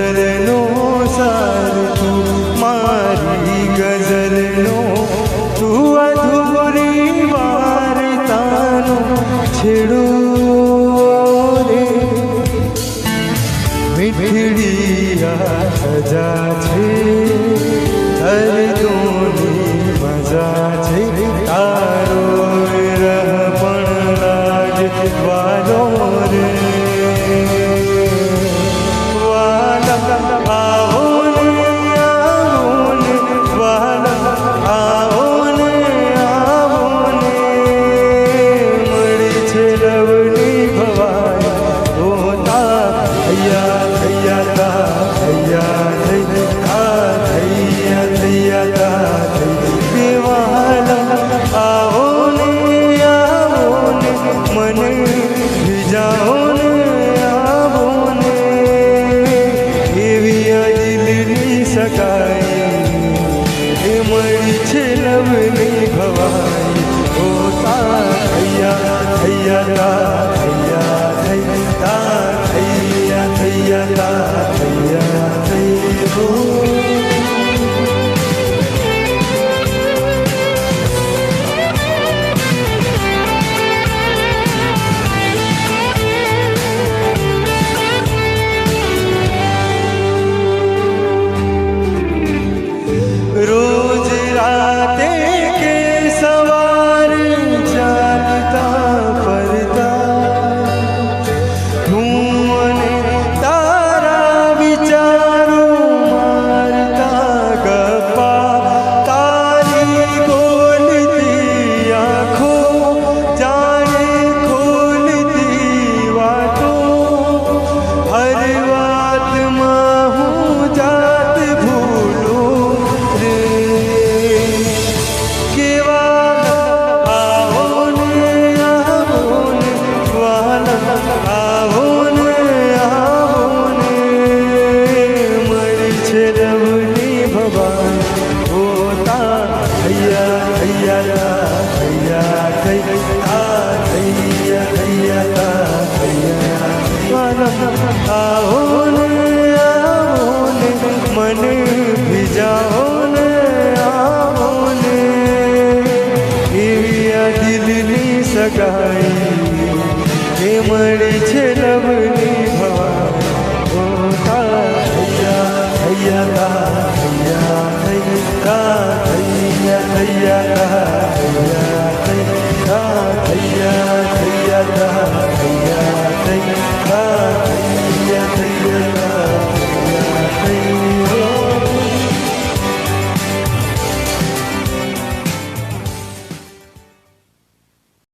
ગઝલનો સાર તું, મારી ગઝલનો તું અધૂરી વાર્તાનો છેડો રે. મીઠડી આ સજા છે, દર્દોની મજા છે, તારો રહ પણ રાજવાલો રે. મળી છે લવની ભવાઈ, હોતા થૈયા થૈયા થૈયા થૈયા થૈયા થૈયા થૈયા થૈયા. રોજ રાતે કે સવારે જાગતા ફરતા હું અને તારા વિચારો મારતા ગપ્પા, તારી બોલતી આંખો જાણે ખોલતી વાતો, હર વાતમાં હું જાત ભૂલું રે. મને ભીજાઓ ને આવો ને, એવી આ દિલની સગાઈ એ મળી છે